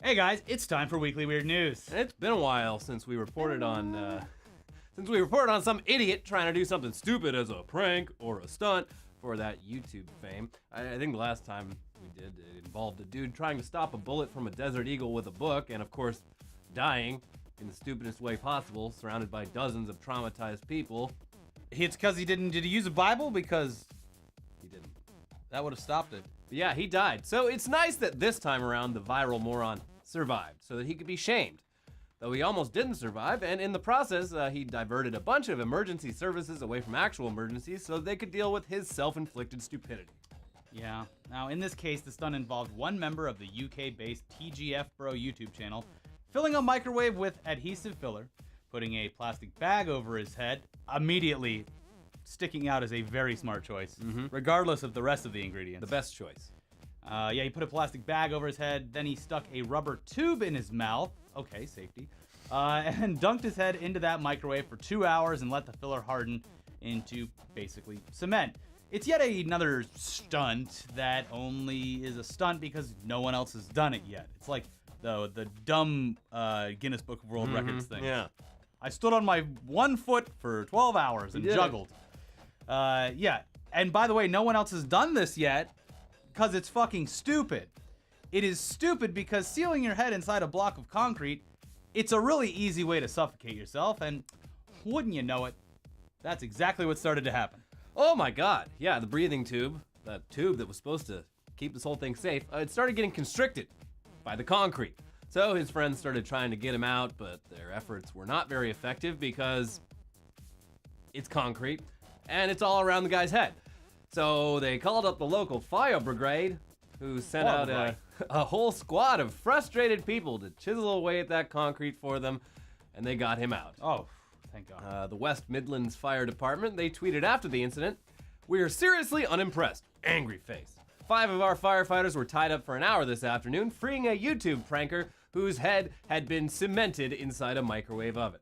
Hey guys, it's time for Weekly Weird News. It's been a while since we reported on some idiot trying to do something stupid as a prank or a stunt for that YouTube fame. I think the last time we did, it involved a dude trying to stop a bullet from a desert eagle with a book, and of course, dying in the stupidest way possible, surrounded by dozens of traumatized people. It's because did he use a Bible? Because He didn't. that would have stopped it. But yeah, he died. So it's nice that this time around the viral moron survived so that he could be shamed. Though he almost didn't survive, and in the process, he diverted a bunch of emergency services away from actual emergencies so they could deal with his self-inflicted stupidity. Yeah. Now, in this case, the stunt involved one member of the UK-based TGF Bro YouTube channel filling a microwave with adhesive filler, putting a plastic bag over his head, immediately sticking out as a very smart choice, regardless of the rest of the ingredients. The best choice. He put a plastic bag over his head, then he stuck a rubber tube in his mouth, okay, safety, and dunked his head into that microwave for 2 hours and let the filler harden into basically cement. It's yet another stunt that only is a stunt because no one else has done it yet. It's like the dumb Guinness Book of World Records thing. Yeah. I stood on my 1 foot for 12 hours and juggled. And by the way, no one else has done this yet because it's fucking stupid. It is stupid because sealing your head inside a block of concrete, it's a really easy way to suffocate yourself, and wouldn't you know it, that's exactly what started to happen. Oh my god. Yeah, the breathing tube, that tube that was supposed to keep this whole thing safe, it started getting constricted by the concrete. So his friends started trying to get him out, but their efforts were not very effective because it's concrete and it's all around the guy's head. So they called up the local fire brigade, who sent out a whole squad of frustrated people to chisel away at that concrete for them, and they got him out. Oh, thank God. The West Midlands Fire Department, they tweeted after the incident, "We are seriously unimpressed. Angry face. 5 of our firefighters were tied up for an hour this afternoon, freeing a YouTube pranker whose head had been cemented inside a microwave oven."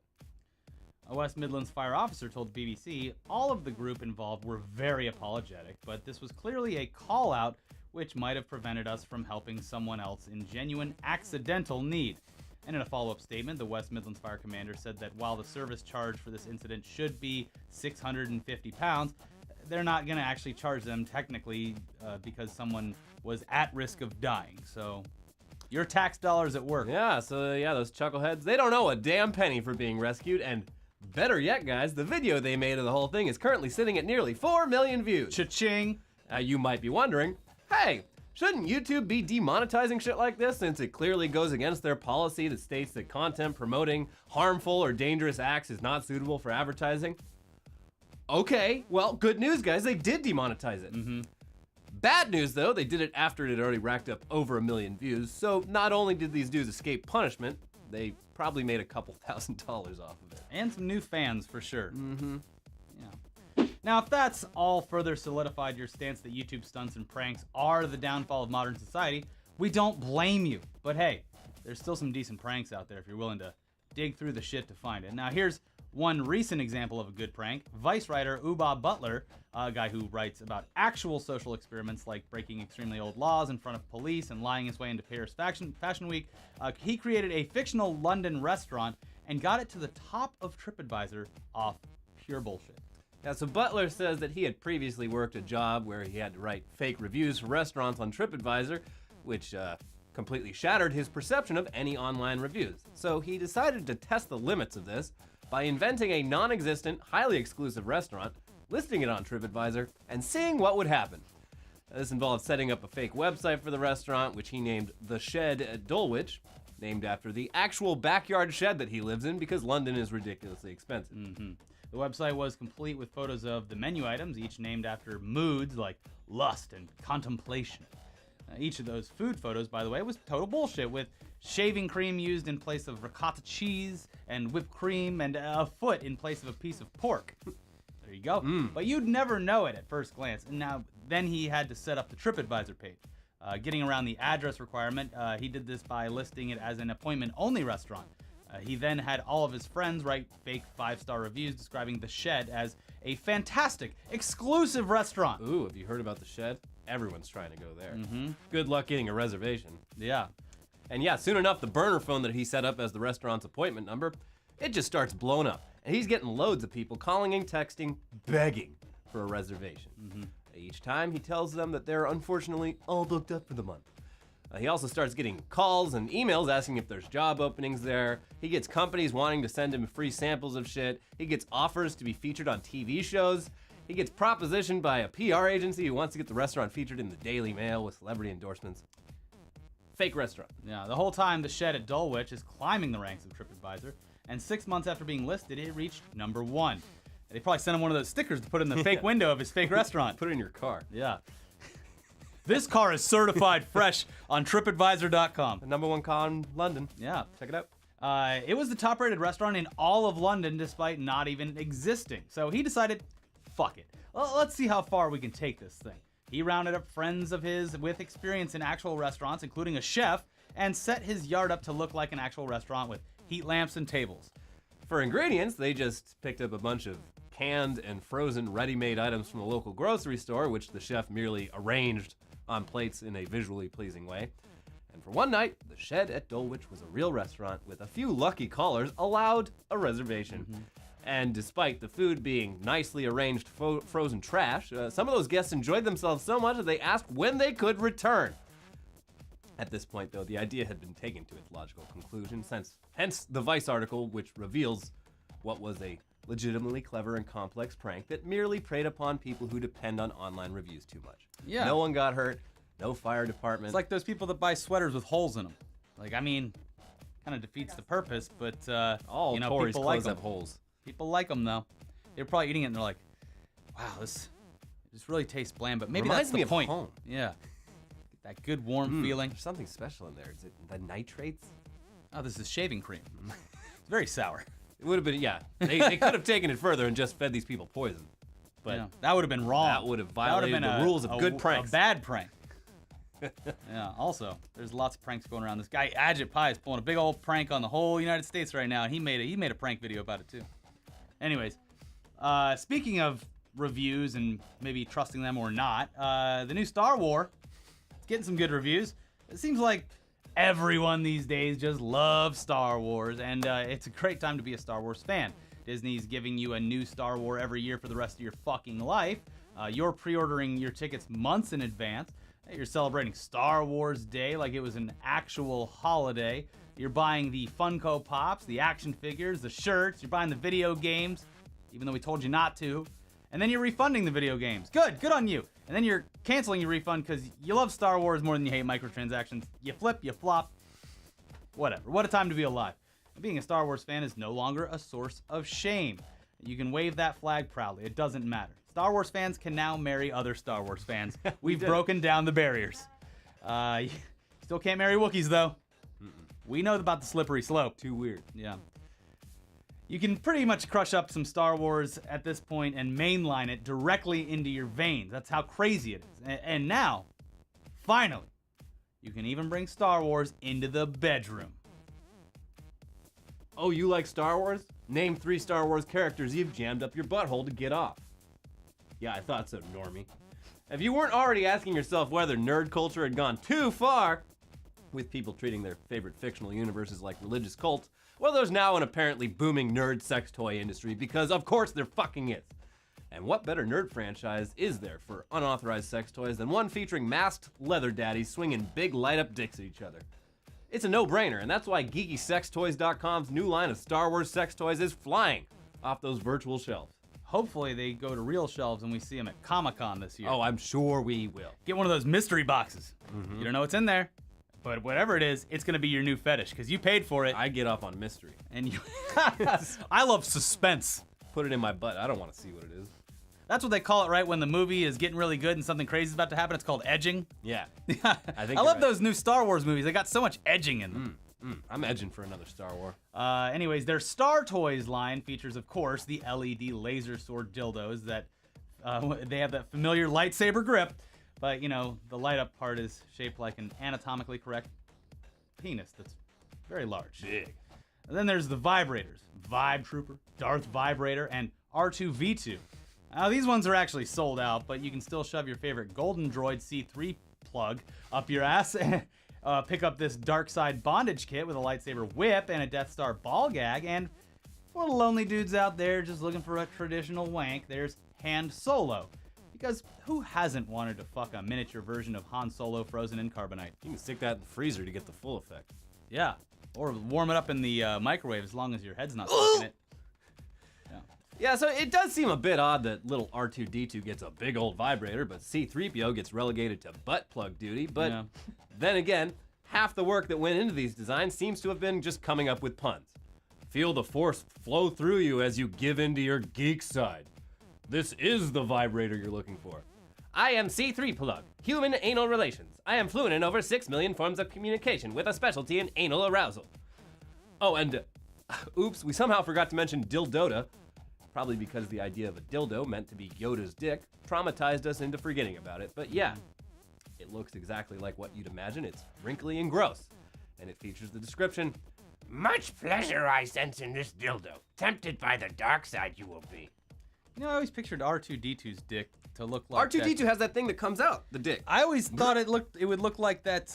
A West Midlands fire officer told the BBC all of the group involved were very apologetic, but this was clearly a call-out which might have prevented us from helping someone else in genuine accidental need. And in a follow-up statement, the West Midlands Fire Commander said that while the service charge for this incident should be £650, they're not going to actually charge them technically because someone was at risk of dying. So your tax dollars at work. Yeah, those chuckleheads, they don't owe a damn penny for being rescued, and better yet, guys, the video they made of the whole thing is currently sitting at nearly 4 million views. Cha-ching! You might be wondering, hey, shouldn't YouTube be demonetizing shit like this since it clearly goes against their policy that states that content promoting harmful or dangerous acts is not suitable for advertising? Okay, well, good news, guys, they did demonetize it. Bad news, though, they did it after it had already racked up over 1 million views, so not only did these dudes escape punishment, they probably made a couple $1,000s off of it. And some new fans, for sure. Yeah. Now, if that's all further solidified your stance that YouTube stunts and pranks are the downfall of modern society, we don't blame you. But hey, there's still some decent pranks out there if you're willing to dig through the shit to find it. Now, here's one recent example of a good prank. Vice writer Uba Butler, a guy who writes about actual social experiments like breaking extremely old laws in front of police and lying his way into Paris Fashion Week, he created a fictional London restaurant and got it to the top of TripAdvisor off pure bullshit. Yeah, so Butler says that he had previously worked a job where he had to write fake reviews for restaurants on TripAdvisor, which completely shattered his perception of any online reviews. So he decided to test the limits of this by inventing a non-existent, highly exclusive restaurant, listing it on TripAdvisor, and seeing what would happen. This involved setting up a fake website for the restaurant, which he named The Shed at Dulwich, named after the actual backyard shed that he lives in because London is ridiculously expensive. The website was complete with photos of the menu items, each named after moods like lust and contemplation. Each of those food photos, by the way, was total bullshit, with shaving cream used in place of ricotta cheese and whipped cream and a foot in place of a piece of pork. There you go. But you'd never know it at first glance. And then he had to set up the TripAdvisor page. Getting around the address requirement, he did this by listing it as an appointment-only restaurant. He then had all of his friends write fake 5-star reviews describing The Shed as a fantastic, exclusive restaurant. Ooh, have you heard about The Shed? Everyone's trying to go there. Good luck getting a reservation. Yeah. And yeah, soon enough, the burner phone that he set up as the restaurant's appointment number, it just starts blowing up. And he's getting loads of people calling and texting, begging for a reservation. Each time he tells them that they're unfortunately all booked up for the month. He also starts getting calls and emails asking if there's job openings there. He gets companies wanting to send him free samples of shit. He gets offers to be featured on TV shows. He gets propositioned by a PR agency who wants to get the restaurant featured in the Daily Mail with celebrity endorsements. Fake restaurant. Yeah, the whole time the shed at Dulwich is climbing the ranks of TripAdvisor, and 6 months after being listed, it reached #1. They probably sent him one of those stickers to put in the fake window of his fake restaurant. Put it in your car. Yeah. This car is certified fresh on TripAdvisor.com. The #1 car in London. Yeah. Check it out. It was the top-rated restaurant in all of London, despite not even existing. So he decided, fuck it. Well, let's see how far we can take this thing. He rounded up friends of his with experience in actual restaurants, including a chef, and set his yard up to look like an actual restaurant with heat lamps and tables. For ingredients, they just picked up a bunch of canned and frozen ready-made items from the local grocery store, which the chef merely arranged on plates in a visually pleasing way. And for one night, the shed at Dulwich was a real restaurant with a few lucky callers allowed a reservation. And despite the food being nicely arranged frozen trash, some of those guests enjoyed themselves so much that they asked when they could return. At this point, though, the idea had been taken to its logical conclusion, hence the Vice article, which reveals what was a legitimately clever and complex prank that merely preyed upon people who depend on online reviews too much. Yeah. No one got hurt, no fire department. It's like those people that buy sweaters with holes in them. Like, I mean, kind of defeats the purpose, but, all Tories' people like clothes them. have holes. People like them, though. They're probably eating it, and they're like, wow, this really tastes bland, but maybe Reminds that's the me of point. home. Yeah. Get that good, warm feeling. There's something special in there. Is it the nitrates? Oh, this is shaving cream. It's very sour. It would have been, yeah. They could have taken it further and just fed these people poison. But Yeah, that would have been wrong. that would have violated the rules of good pranks. A bad prank. Yeah, also, there's lots of pranks going around. This guy, Ajit Pai, is pulling a big old prank on the whole United States right now, and he made a prank video about it, too. Anyways, speaking of reviews and maybe trusting them or not, the new Star Wars is getting some good reviews. It seems like everyone these days just loves Star Wars, and it's a great time to be a Star Wars fan. Disney's giving you a new Star Wars every year for the rest of your fucking life. You're pre-ordering your tickets months in advance. You're celebrating Star Wars Day like it was an actual holiday. You're buying the Funko Pops, the action figures, the shirts. You're buying the video games, even though we told you not to. And then you're refunding the video games. Good on you. And then you're canceling your refund because you love Star Wars more than you hate microtransactions. You flip, you flop, whatever. What a time to be alive. Being a Star Wars fan is no longer a source of shame. You can wave that flag proudly. It doesn't matter. Star Wars fans can now marry other Star Wars fans. We've broken down the barriers. Still can't marry Wookiees, though. We know about the slippery slope. Too weird. Yeah. You can pretty much crush up some Star Wars at this point and mainline it directly into your veins. That's how crazy it is. And now, finally, you can even bring Star Wars into the bedroom. Oh, you like Star Wars? Name 3 Star Wars characters you've jammed up your butthole to get off. Yeah, I thought so, normie. If you weren't already asking yourself whether nerd culture had gone too far, with people treating their favorite fictional universes like religious cults, well, there's now an apparently booming nerd sex toy industry, because of course there fucking is. And what better nerd franchise is there for unauthorized sex toys than one featuring masked leather daddies swinging big light-up dicks at each other? It's a no-brainer, and that's why GeekySexToys.com's new line of Star Wars sex toys is flying off those virtual shelves. Hopefully they go to real shelves and we see them at Comic-Con this year. Oh, I'm sure we will. Get one of those mystery boxes. You don't know what's in there, but whatever it is, it's going to be your new fetish because you paid for it. I get off on mystery. And you I love suspense. Put it in my butt. I don't want to see what it is. That's what they call it, right? When the movie is getting really good and something crazy is about to happen, it's called edging. Yeah. I love those new Star Wars movies. They got so much edging in them. I'm edging for another Star Wars. Anyways, their Star Toys line features, of course, the LED laser sword dildos that they have that familiar lightsaber grip, but you know the light up part is shaped like an anatomically correct penis that's very large. Big. And then there's the vibrators: Vibe Trooper, Darth Vibrator, and R2V2. Now these ones are actually sold out, but you can still shove your favorite Golden Droid C3 plug up your ass. Pick up this dark side bondage kit with a lightsaber whip and a Death Star ball gag. And for the lonely dudes out there just looking for a traditional wank, there's Han Solo. Because who hasn't wanted to fuck a miniature version of Han Solo frozen in carbonite? You can stick that in the freezer to get the full effect. Yeah. Or warm it up in the microwave as long as your head's not stuck in it. Yeah, so it does seem a bit odd that little R2-D2 gets a big old vibrator, but C-3PO gets relegated to butt plug duty. But then again, half the work that went into these designs seems to have been just coming up with puns. Feel the force flow through you as you give into your geek side. This is the vibrator you're looking for. I am C-3 human anal relations. I am fluent in over 6 million forms of communication with a specialty in anal arousal. Oh, and oops, we somehow forgot to mention Dildota. Probably because the idea of a dildo meant to be Yoda's dick traumatized us into forgetting about it. But yeah, it looks exactly like what you'd imagine. It's wrinkly and gross. And it features the description, "Much pleasure I sense in this dildo. Tempted by the dark side you will be." You know, I always pictured R2-D2's dick to look like R2-D2 has that thing that comes out, the dick. I always thought it would look like that,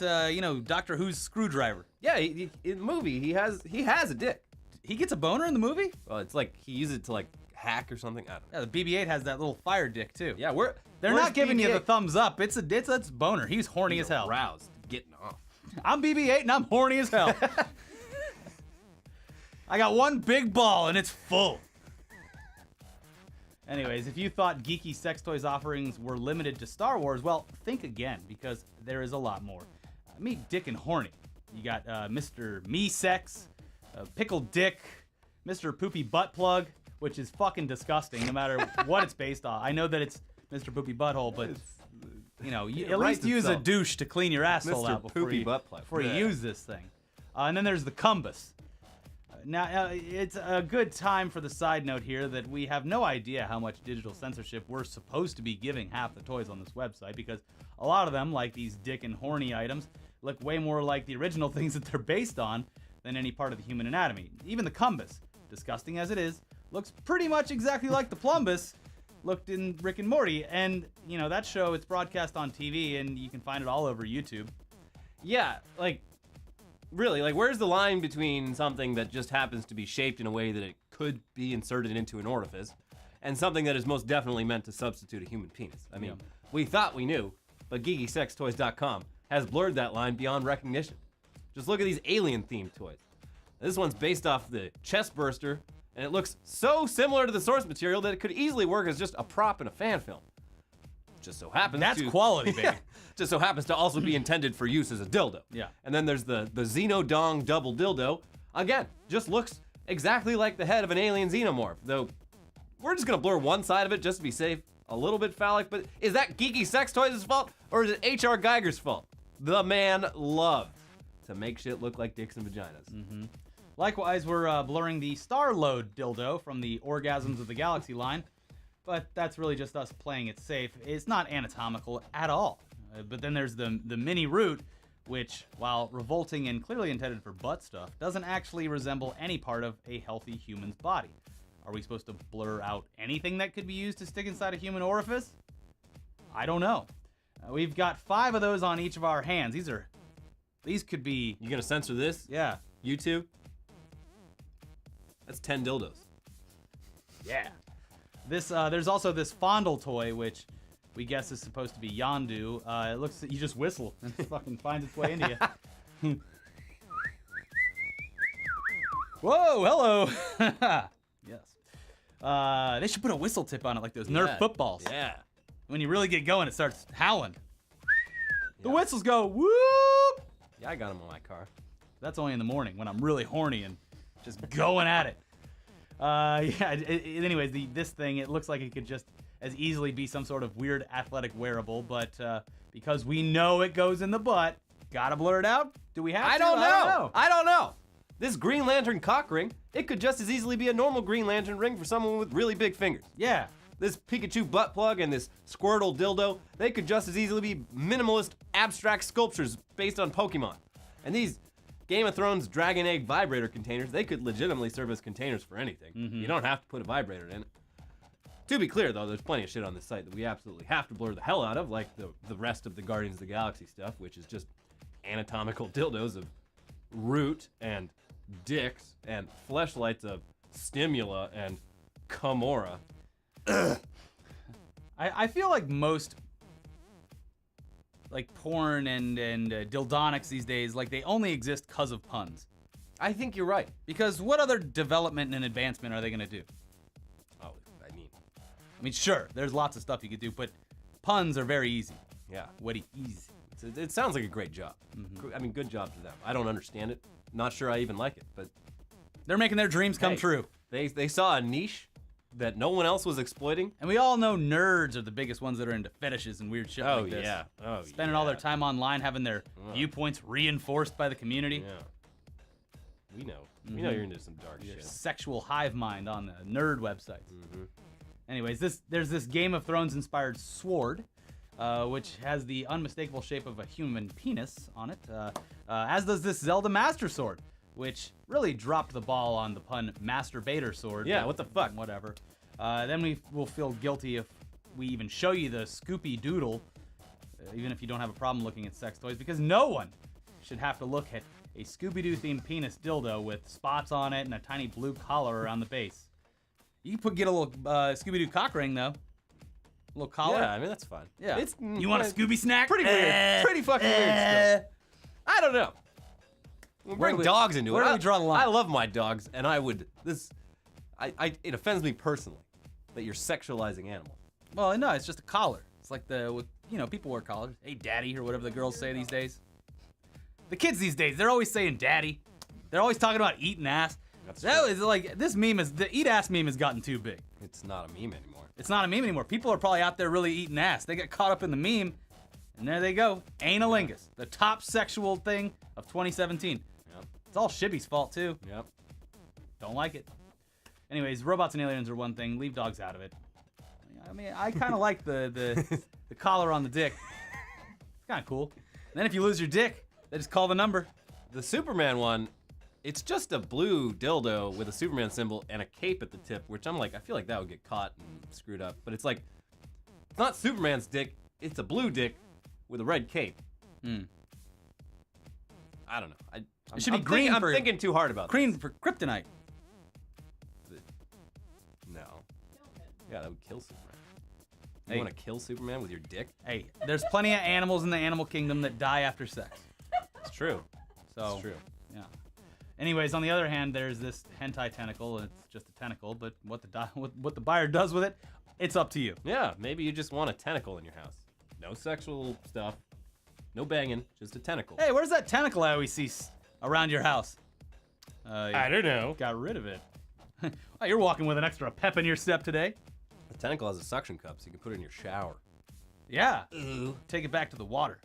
Doctor Who's screwdriver. Yeah, in the movie, he has a dick. He gets a boner in the movie? Well, it's like he uses it to, like, hack or something. I don't know. Yeah, the BB-8 has that little fire dick, too. Yeah, they're not giving you the thumbs up. It's boner. He's horny as hell. Aroused, getting off. I'm BB-8 and I'm horny as hell. I got one big ball and it's full. Anyways, if you thought geeky sex toys offerings were limited to Star Wars, well, think again, because there is a lot more. Meet Dick and Horny. You got Mr. Me Sex, Pickled Dick, Mr. Poopy Butt Plug, which is fucking disgusting no matter what it's based on. I know that it's Mr. Poopy Butthole, but you at least use a douche to clean your asshole Mr. out before you use this thing. And then there's the Cumbus. Now, it's a good time for the side note here that we have no idea how much digital censorship we're supposed to be giving half the toys on this website, because a lot of them, like these Dick and Horny items, look way more like the original things that they're based on than any part of the human anatomy. Even the Cumbus, disgusting as it is, looks pretty much exactly like the Plumbus looked in Rick and Morty. And, that show, it's broadcast on TV, and you can find it all over YouTube. Yeah, really, where's the line between something that just happens to be shaped in a way that it could be inserted into an orifice and something that is most definitely meant to substitute a human penis? I mean, we thought we knew, but GeekySexToys.com has blurred that line beyond recognition. Just look at these alien-themed toys. This one's based off the chest burster, and it looks so similar to the source material that it could easily work as just a prop in a fan film. Just so happens That's quality, baby. Just so happens to also be intended for use as a dildo. Yeah. And then there's the Xenodong double dildo. Again, just looks exactly like the head of an alien xenomorph, though we're just gonna blur one side of it just to be safe. A little bit phallic, but is that Geeky Sex Toys' fault, or is it H.R. Geiger's fault? The man loves to make shit look like dicks and vaginas. Mm-hmm. Likewise, we're blurring the Starload dildo from the Orgasms of the Galaxy line, but that's really just us playing it safe. It's not anatomical at all. But then there's the Mini Root, which, while revolting and clearly intended for butt stuff, doesn't actually resemble any part of a healthy human's body. Are we supposed to blur out anything that could be used to stick inside a human orifice? I don't know. We've got 5 of those on each of our hands. These could be... You gonna censor this? Yeah. YouTube? That's 10 dildos. Yeah. There's also this Fondle toy, which we guess is supposed to be Yondu. It looks, you just whistle and it fucking finds its way into you. Whoa, hello. Yes. They should put a whistle tip on it like those Nerf footballs. Yeah. When you really get going, it starts howling. The whistles go, whoop! Yeah, I got them on my car. That's only in the morning when I'm really horny and just going at it. Anyways, this thing, it looks like it could just as easily be some sort of weird athletic wearable, but because we know it goes in the butt, gotta blur it out? Do we have to? I don't know. This Green Lantern cock ring, it could just as easily be a normal Green Lantern ring for someone with really big fingers. Yeah. This Pikachu butt plug and this Squirtle dildo, they could just as easily be minimalist abstract sculptures based on Pokemon. And these Game of Thrones dragon egg vibrator containers, they could legitimately serve as containers for anything. Mm-hmm. You don't have to put a vibrator in it. To be clear, though, there's plenty of shit on this site that we absolutely have to blur the hell out of, like the rest of the Guardians of the Galaxy stuff, which is just anatomical dildos of root and dicks and fleshlights of stimula and Camorra. I feel like most like porn and dildonics these days, like they only exist because of puns. I think you're right. Because what other development and advancement are they gonna do? Oh, I mean, sure, there's lots of stuff you could do, but puns are very easy. yeah. Witty, easy. It sounds like a great job. I mean, good job to them. I don't understand it. Not sure I even like it, but They're making their dreams come Hey. true. they saw a niche that no one else was exploiting. And we all know nerds are the biggest ones that are into fetishes and weird shit Oh like this. yeah. Oh Spending all their time online having their viewpoints reinforced by the community. Yeah. We know. We know you're into some dark Your shit. sexual hive mind on the nerd websites. Anyways, there's this Game of Thrones inspired sword, which has the unmistakable shape of a human penis on it, as does this Zelda Master Sword, which really dropped the ball on the pun masturbator sword. Yeah, but what the fuck? Whatever. Then we will feel guilty if we even show you the Scoopy Doodle, even if you don't have a problem looking at sex toys, because no one should have to look at a Scooby-Doo themed penis dildo with spots on it and a tiny blue collar around the base. You can get a little Scooby-Doo cock ring though. A little collar. Yeah, I mean that's fun. Yeah. It's You want a Scooby snack? Pretty weird. Pretty fucking weird stuff. I don't know. We'll bring do we- dogs into where it. do we draw the line? I love my dogs, and I would it offends me personally that you're sexualizing animals. Well, no, it's just a collar. It's like people wear collars. Hey, daddy, or whatever the girls say these days. The kids these days, they're always saying daddy. They're always talking about eating ass. That's That true. is like, the eat ass meme has gotten too big. It's not a meme anymore. It's not a meme anymore. People are probably out there really eating ass. They get caught up in the meme, and there they go. Analingus, the top sexual thing of 2017. Yep. It's all Shibby's fault, too. Yep. Don't like it. Anyways, robots and aliens are one thing. Leave dogs out of it. I mean, I kind of like the collar on the dick. It's kind of cool. And then if you lose your dick, they just call the number. The Superman one, it's just a blue dildo with a Superman symbol and a cape at the tip, which I'm like, I feel like that would get caught and screwed up. But it's like, it's not Superman's dick, it's a blue dick with a red cape. I don't know. It should be green I'm for- thinking too hard about Green for kryptonite. this. No. Yeah, that would kill Superman. You Hey. want to kill Superman with your dick? Hey, there's plenty of animals in the animal kingdom that die after sex. It's true. So, It's true. yeah. Anyways, on the other hand, there's this hentai tentacle, and it's just a tentacle, but what the buyer does with it, it's up to you. Yeah, maybe you just want a tentacle in your house. No sexual stuff. No banging, just a tentacle. Hey, where's that tentacle I always see around your house? I don't know. Got rid of it. Oh, you're walking with an extra pep in your step today. The tentacle has a suction cup, so you can put it in your shower. Yeah. Take it back to the water.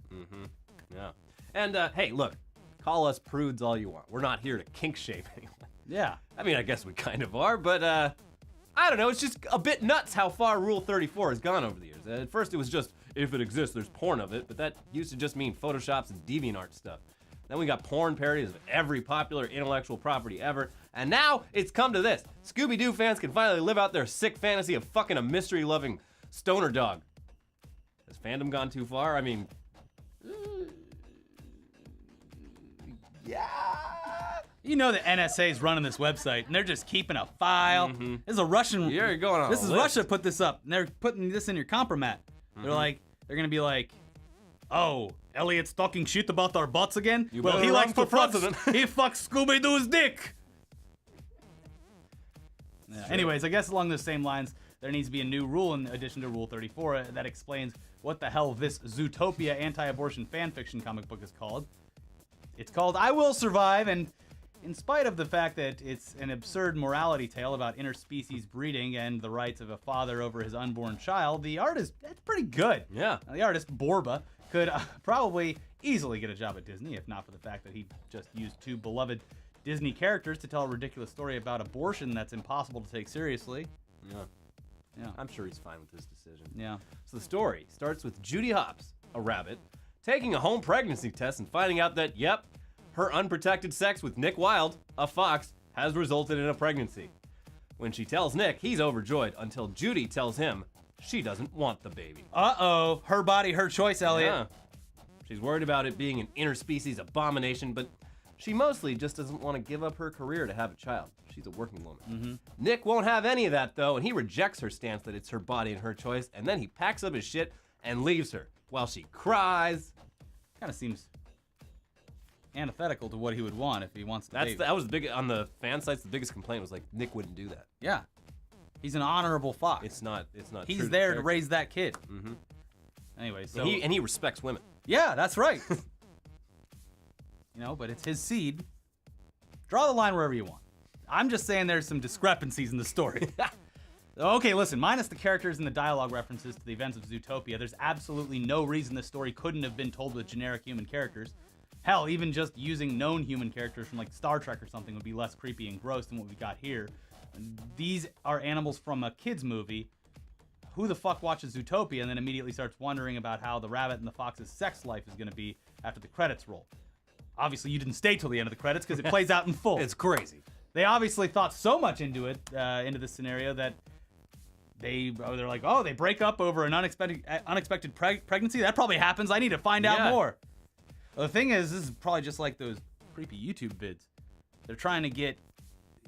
Yeah. And hey, look, call us prudes all you want. We're not here to kink shame anyone. Yeah. I mean, I guess we kind of are, but I don't know. It's just a bit nuts how far Rule 34 has gone over the years. At first, it was just if it exists, there's porn of it, but that used to just mean Photoshops and DeviantArt stuff. Then we got porn parodies of every popular intellectual property ever, and now it's come to this. Scooby-Doo fans can finally live out their sick fantasy of fucking a mystery-loving stoner dog. Has fandom gone too far? I mean, yeah. You know the NSA is running this website, and they're just keeping a file. This is a Russian. You're going on This a is list. Russia put this up, and they're putting this in your compromat. They're gonna be like, oh, Elliot's talking shit about our butts again. You Well, better he run likes for to fuck. president." He fucks Scooby-Doo's dick. Yeah. Anyways, I guess along those same lines, there needs to be a new rule in addition to Rule 34 that explains what the hell this Zootopia anti-abortion fanfiction comic book is called. It's called I Will Survive, and in spite of the fact that it's an absurd morality tale about interspecies breeding and the rights of a father over his unborn child, the art is pretty good. Yeah. The artist, Borba, could probably easily get a job at Disney, if not for the fact that he just used two beloved Disney characters to tell a ridiculous story about abortion that's impossible to take seriously. Yeah. I'm sure he's fine with this decision. Yeah. So the story starts with Judy Hopps, a rabbit, taking a home pregnancy test and finding out that, yep, her unprotected sex with Nick Wilde, a fox, has resulted in a pregnancy. When she tells Nick, he's overjoyed until Judy tells him she doesn't want the baby. Uh-oh. Her body, her choice, Elliot. Yeah. She's worried about it being an interspecies abomination, but she mostly just doesn't want to give up her career to have a child. She's a working woman. Nick won't have any of that, though, and he rejects her stance that it's her body and her choice, and then he packs up his shit and leaves her while she cries. Kind of seems antithetical to what he would want if he wants to. That was the big on the fan sites. The biggest complaint was like Nick wouldn't do that. Yeah, he's an honorable fox. It's not. He's true there to to raise that kid. Anyway, so and he respects women. Yeah, that's right. But it's his seed. Draw the line wherever you want. I'm just saying there's some discrepancies in the story. Okay, listen, minus the characters and the dialogue references to the events of Zootopia, there's absolutely no reason this story couldn't have been told with generic human characters. Hell, even just using known human characters from like Star Trek or something would be less creepy and gross than what we got here. These are animals from a kid's movie. Who the fuck watches Zootopia and then immediately starts wondering about how the rabbit and the fox's sex life is going to be after the credits roll? Obviously, you didn't stay till the end of the credits because it plays out in full. It's crazy. They obviously thought so much into it, into this scenario, that they're like, oh, they break up over an unexpected pregnancy? That probably happens. I need to find out more. Well, the thing is, this is probably just like those creepy YouTube vids. They're trying to get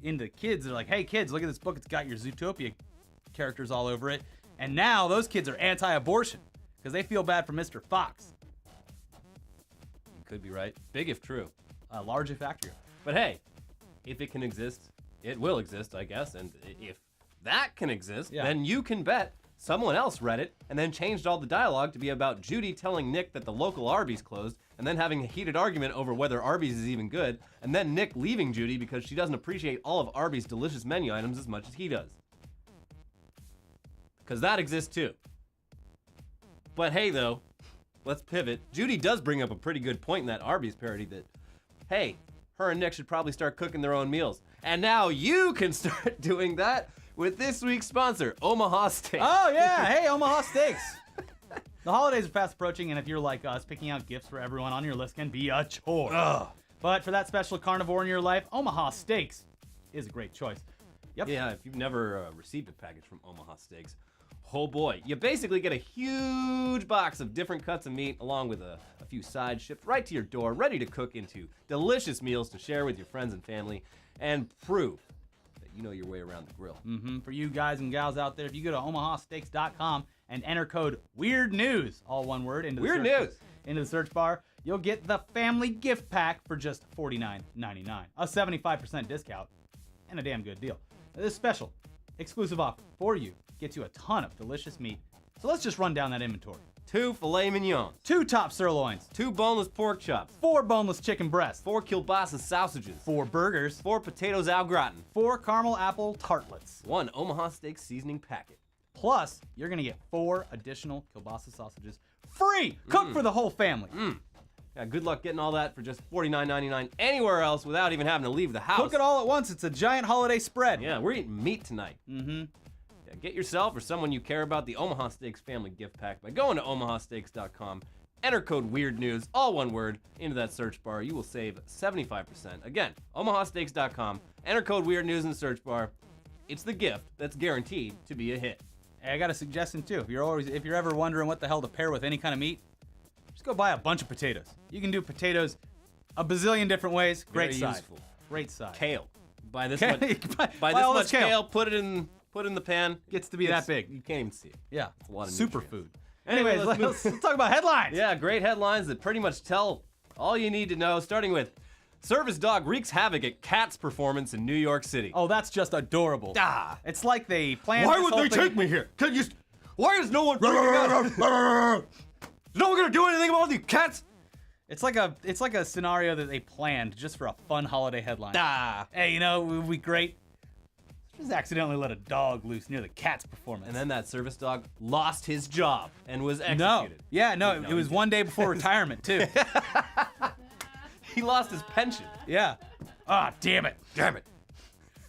into kids. They're like, hey, kids, look at this book. It's got your Zootopia characters all over it. And now those kids are anti-abortion because they feel bad for Mr. Fox. You could be right. Big if true. Large if accurate. But hey, if it can exist, it will exist, I guess. And if that can exist, then you can bet someone else read it and then changed all the dialogue to be about Judy telling Nick that the local Arby's closed and then having a heated argument over whether Arby's is even good, and then Nick leaving Judy because she doesn't appreciate all of Arby's delicious menu items as much as he does. Because that exists too. But hey, though, let's pivot. Judy does bring up a pretty good point in that Arby's parody that, hey, her and Nick should probably start cooking their own meals. And now you can start doing that with this week's sponsor, Omaha Steaks. Oh, yeah. Hey, Omaha Steaks. The holidays are fast approaching, and if you're like us, picking out gifts for everyone on your list can be a chore. Ugh. But for that special carnivore in your life, Omaha Steaks is a great choice. Yep. Yeah, if you've never received a package from Omaha Steaks, oh boy, you basically get a huge box of different cuts of meat along with a few sides shipped right to your door, ready to cook into delicious meals to share with your friends and family and prove that you know your way around the grill. For you guys and gals out there, if you go to omahasteaks.com and enter code WEIRDNEWS, all one word, into the search bar, you'll get the family gift pack for just $49.99, a 75% discount, and a damn good deal. This special, exclusive offer for you gets you a ton of delicious meat. So let's just run down that inventory. 2 filet mignons, 2 top sirloins, 2 boneless pork chops, 4 boneless chicken breasts, 4 kielbasa sausages, 4 burgers, 4 potatoes au gratin, 4 caramel apple tartlets, 1 Omaha Steaks seasoning packet. Plus, you're gonna get 4 additional kielbasa sausages free, cooked for the whole family. Yeah, good luck getting all that for just $49.99 anywhere else without even having to leave the house. Cook it all at once. It's a giant holiday spread. Yeah, we're eating meat tonight. Yeah, get yourself or someone you care about the Omaha Steaks family gift pack by going to omahasteaks.com. Enter code WEIRDNEWS, all one word, into that search bar. You will save 75%. Again, omahasteaks.com. Enter code WEIRDNEWS in the search bar. It's the gift that's guaranteed to be a hit. Hey, I got a suggestion too. If you're ever wondering what the hell to pair with any kind of meat, just go buy a bunch of potatoes. You can do potatoes a bazillion different ways. Great Very side. useful. Great side. Kale. Buy this Kale. much. Buy Buy all this this much kale. kale. Put it in the pan. Gets to be that big. You can't even see it. Yeah. It's a lot of superfood. nutrients. Anyways, let's talk about headlines. Yeah, great headlines that pretty much tell all you need to know. Starting with, service dog wreaks havoc at cat's performance in New York City. Oh, that's just adorable. It's like they planned. Why this would whole they thing. take me here? Why is no one freaking out? Is no one gonna do anything about these cats? It's like a scenario that they planned just for a fun holiday headline. Hey, it would be great. Just accidentally let a dog loose near the cat's performance. And then that service dog lost his job and was no, executed. it was one day before retirement too. He lost his pension. Yeah. Ah, damn it.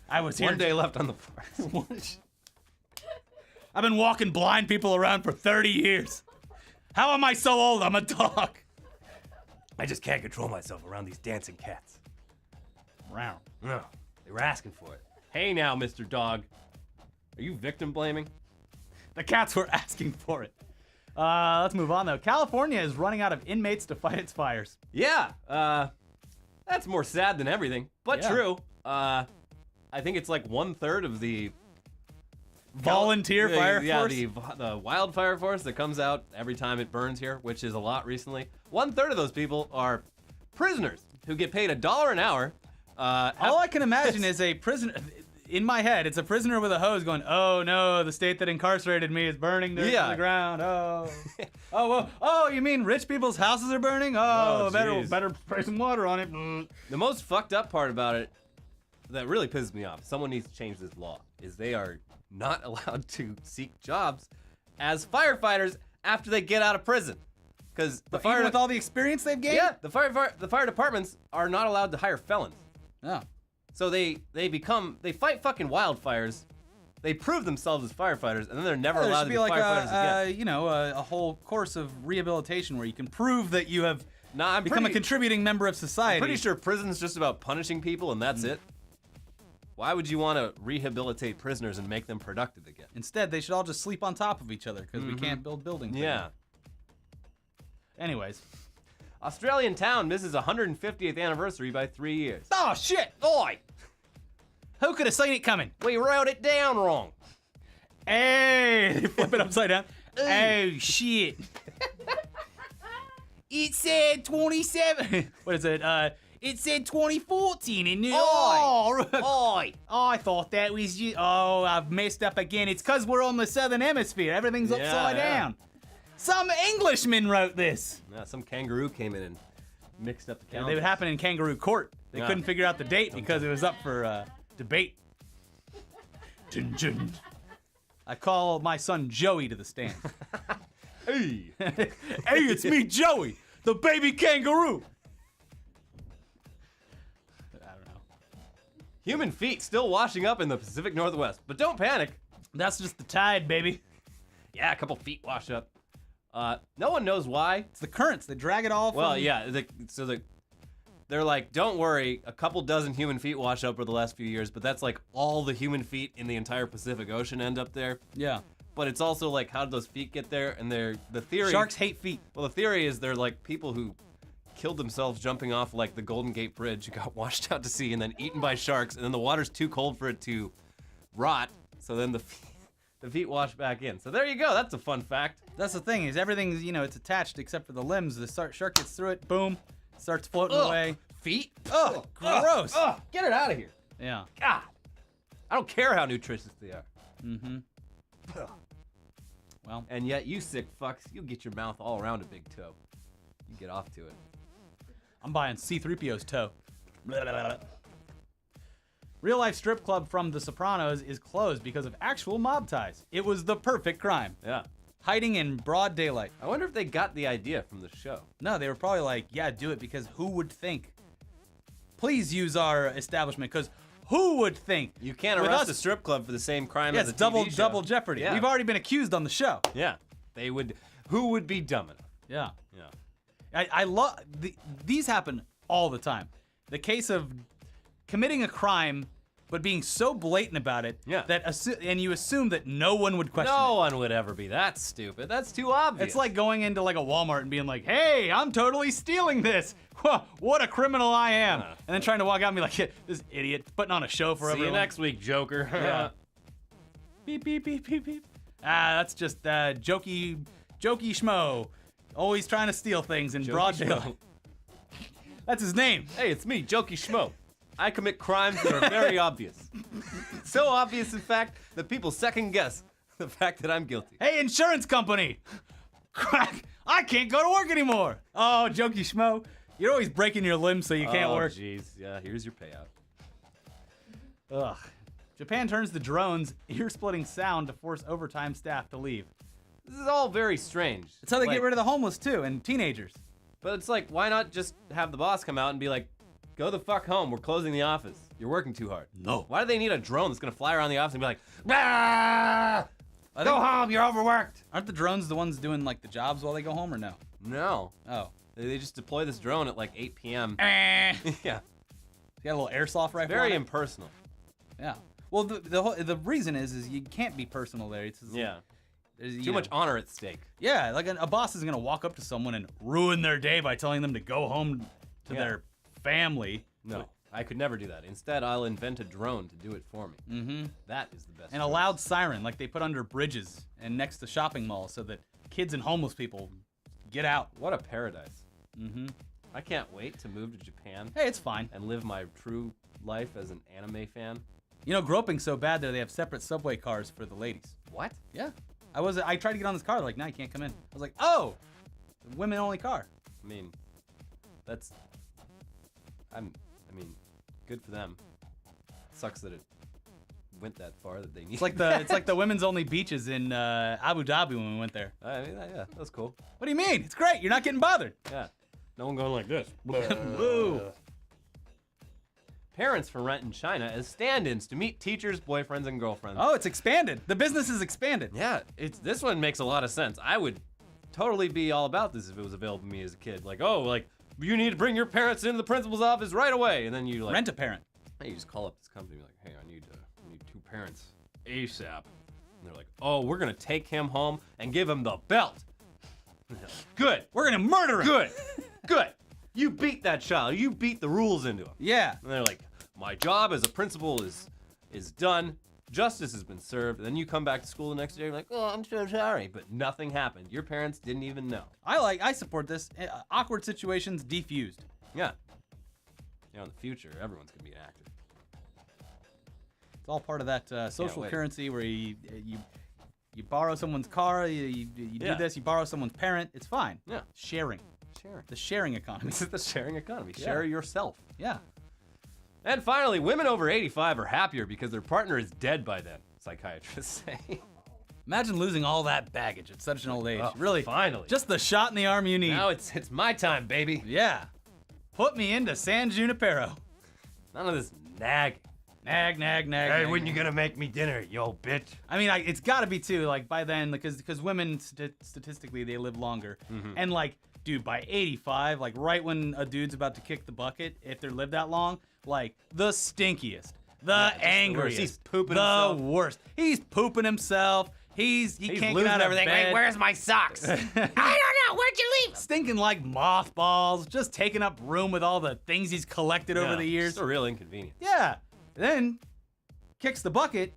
I was here. One day left on the force. I've been walking blind people around for 30 years. How am I so old? I'm a dog. I just can't control myself around these dancing cats. Round. No, they were asking for it. Hey now, Mr. Dog. Are you victim blaming? The cats were asking for it. Let's move on, though. California is running out of inmates to fight its fires. Yeah, that's more sad than everything, but Yeah. true. I think it's like 1/3 of the Volunteer fire force? the wildfire force that comes out every time it burns here, which is a lot recently. 1/3 of those people are prisoners who get paid $1 an hour. All I can imagine is a prisoner. In my head, it's a prisoner with a hose going, "Oh no, the state that incarcerated me is burning to the ground." Oh, oh, you mean rich people's houses are burning? Oh, jeez. better spray some water on it. The most fucked up part about it that really pisses me off, someone needs to change this law, is they are not allowed to seek jobs as firefighters after they get out of prison. Because the Even with all the experience they've gained? yeah, the fire departments are not allowed to hire felons. Oh. So they fight fucking wildfires. They prove themselves as firefighters, and then they're never There allowed should to be be like firefighters again. a whole course of rehabilitation where you can prove that you have Nah, I'm become a pretty- contributing member of society. I'm pretty sure prison's just about punishing people, and that's it. Why would you want to rehabilitate prisoners and make them productive again? Instead, they should all just sleep on top of each other because we can't build buildings. Yeah. anymore. Anyways. Australian town misses 150th anniversary by 3 years. Oh, shit! Oi! Who could have seen it coming? We wrote it down wrong. Hey! They flip it upside down. Oh, shit. It said 27. What is it? It said 2014 in New York. Oi! I thought that was you. Oh, I've messed up again. It's because we're on the southern hemisphere. Everything's upside down. Some Englishman wrote this. Yeah, some kangaroo came in and mixed up the They calendar. would happen in kangaroo court. They Yeah. couldn't figure out the date because it was up for debate. Jun, jun. I call my son Joey to the stand. Hey! Hey, it's me, Joey, the baby kangaroo. I don't know. Human feet still washing up in the Pacific Northwest, but don't panic. That's just the tide, baby. Yeah, a couple feet wash up. No one knows why. It's the currents. They drag it all from... Well, yeah, they're like, don't worry, a couple dozen human feet wash up over the last few years, but that's like all the human feet in the entire Pacific Ocean end up there. Yeah. But it's also like, how did those feet get there? And the theory... Sharks hate feet. Well, the theory is they're like people who killed themselves jumping off like the Golden Gate Bridge, got washed out to sea, and then eaten by sharks, and then the water's too cold for it to rot, so then the feet wash back in. So there you go, that's a fun fact. That's the thing, is everything's, it's attached except for the limbs. The shark gets through it, boom, starts floating away. Feet? Ugh, gross. Get it out of here. Yeah. God. I don't care how nutritious they are. Mm-hmm. Well, And yet you sick fucks, you get your mouth all around a big toe. You get off to it. I'm buying C-3PO's toe. Real-life strip club from The Sopranos is closed because of actual mob ties. It was the perfect crime. Yeah. Hiding in broad daylight. I wonder if they got the idea from the show. No, they were probably like, yeah, do it because who would think? Please use our establishment because who would think? You can't With arrest us- a strip club for the same crime Yeah, as a it's TV show. double jeopardy. Yeah. We've already been accused on the show. Yeah. They would. Who would be dumb enough? Yeah. Yeah. I love these happen all the time. The case of committing a crime but being so blatant about it that and you assume that no one would question No it. one would ever be that stupid. That's too obvious. It's like going into like a Walmart and being like, "Hey, I'm totally stealing this. What a criminal I am!" And then trying to walk out and be like, "This idiot putting on a show for See everyone." you next week, Joker. Yeah. Beep beep beep beep beep. That's just jokey schmo, always trying to steal things in broad Jokey daylight. That's his name. Hey, it's me, Jokey Schmo. I commit crimes that are very obvious. So obvious, in fact, that people second guess the fact that I'm guilty. Hey, insurance company! Crack! I can't go to work anymore! Oh, jokey schmo. You're always breaking your limbs so you can't work. Jeez, yeah, here's your payout. Ugh. Japan turns to drones, ear-splitting sound to force overtime staff to leave. This is all very strange. That's how they get rid of the homeless, too, and teenagers. But it's like, why not just have the boss come out and be like, go the fuck home, we're closing the office. You're working too hard. No. Why do they need a drone that's gonna fly around the office and be like, ah, go home, you're overworked? Aren't the drones the ones doing, like, the jobs while they go home, or no? No. Oh. They just deploy this drone at like 8 p.m. Eh. Yeah. You got a little airsoft rifle Very on it? impersonal. Yeah. Well, the reason is you can't be personal there. It's just, Yeah. Too much honor at stake. Yeah, like a boss is gonna walk up to someone and ruin their day by telling them to go home to their family. No, I could never do that. Instead, I'll invent a drone to do it for me. Mm-hmm. That is the best. And a loud siren, like they put under bridges and next to shopping malls, so that kids and homeless people get out. What a paradise. Mm-hmm. I can't wait to move to Japan Hey, it's fine. and live my true life as an anime fan. You know, groping's so bad that they have separate subway cars for the ladies. What? Yeah. I tried to get on this car. They're like, no, you can't come in. I was like, oh, women only car. I mean, that's. I mean, good for them. Sucks that it went that far that they need. It's like the women's only beaches in Abu Dhabi when we went there. I mean, yeah, that's cool. What do you mean? It's great. You're not getting bothered. Yeah. No one going like this. Woo. Parents for rent in China as stand-ins to meet teachers, boyfriends, and girlfriends. Oh, it's expanded. The business is expanded. Yeah, this one makes a lot of sense. I would totally be all about this if it was available to me as a kid. Like, oh, like you need to bring your parents into the principal's office right away, and then you like Rent a parent. Hey, you just call up this company and be like, hey, I need 2 parents ASAP. And they're like, oh, we're gonna take him home and give him the belt. Good. We're gonna murder him. Good. Good. You beat that child. You beat the rules into him. Yeah. And they're like, my job as a principal is done. Justice has been served. And then you come back to school the next day. You're like, oh, I'm so sorry, but nothing happened. Your parents didn't even know. I support this. Awkward situations defused. Yeah. You know, in the future, everyone's gonna be an actor. It's all part of that social wait. currency where you borrow someone's car, you Yeah. do this, you borrow someone's parent. It's fine. Yeah. Sharing. Sharing. The sharing economy. This is the sharing economy. Yeah. Share yourself. Yeah. And finally, women over 85 are happier because their partner is dead by then, psychiatrists say. Imagine losing all that baggage at such an old age. Oh, Really. finally. Just the shot in the arm you need. Now it's my time, baby. Yeah. Put me into San Junipero. None of this nag. Nag, nag, nag. Hey, nag, when nag. you gonna make me dinner, you old bitch? I mean, it's got to be too. Like by then, because women statistically they live longer, and like, dude, by 85, like right when a dude's about to kick the bucket, if they're lived that long, like the stinkiest, the angriest, He's pooping the himself. worst. He's pooping himself. He can't get losing out of everything. bed. Wait, where's my socks? I don't know. Where'd you leave them? Stinking like mothballs, just taking up room with all the things he's collected over the years. It's a real inconvenience. Yeah. Then kicks the bucket.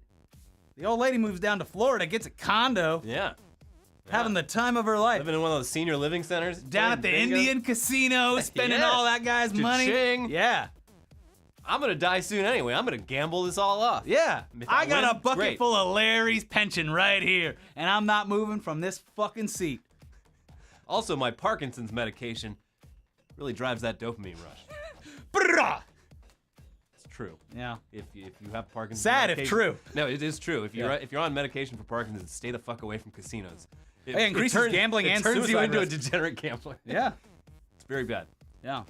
The old lady moves down to Florida, gets a condo, Yeah. having the time of her life. Living in one of those senior living centers. Down at the playing bingo. Indian casino, spending Yes. all that guy's money. Cha-ching. Yeah. I'm gonna die soon anyway. I'm gonna gamble this all off. Yeah. If I I got win, a bucket great. full of Larry's pension right here, and I'm not moving from this fucking seat. Also, my Parkinson's medication really drives that dopamine rush. Brrrah. It's true. Yeah. If you have Parkinson's Sad if medication- true. No, it is true. If Yeah. you're on medication for Parkinson's, stay the fuck away from casinos. It increases gambling and turns you suicide into risk. a degenerate gambler. Yeah. It's very bad. Yeah.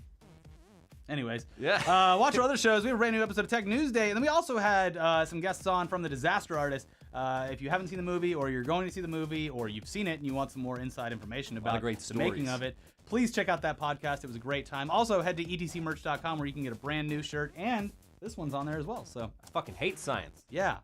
Anyways, Yeah. watch our other shows. We have a brand new episode of Tech News Day, and then we also had some guests on from The Disaster Artist. If you haven't seen the movie, or you're going to see the movie, or you've seen it and you want some more inside information about great the making stories. of it, please check out that podcast. It was a great time. Also, head to etcmerch.com where you can get a brand new shirt, and this one's on there as well. So, I fucking hate science. yeah.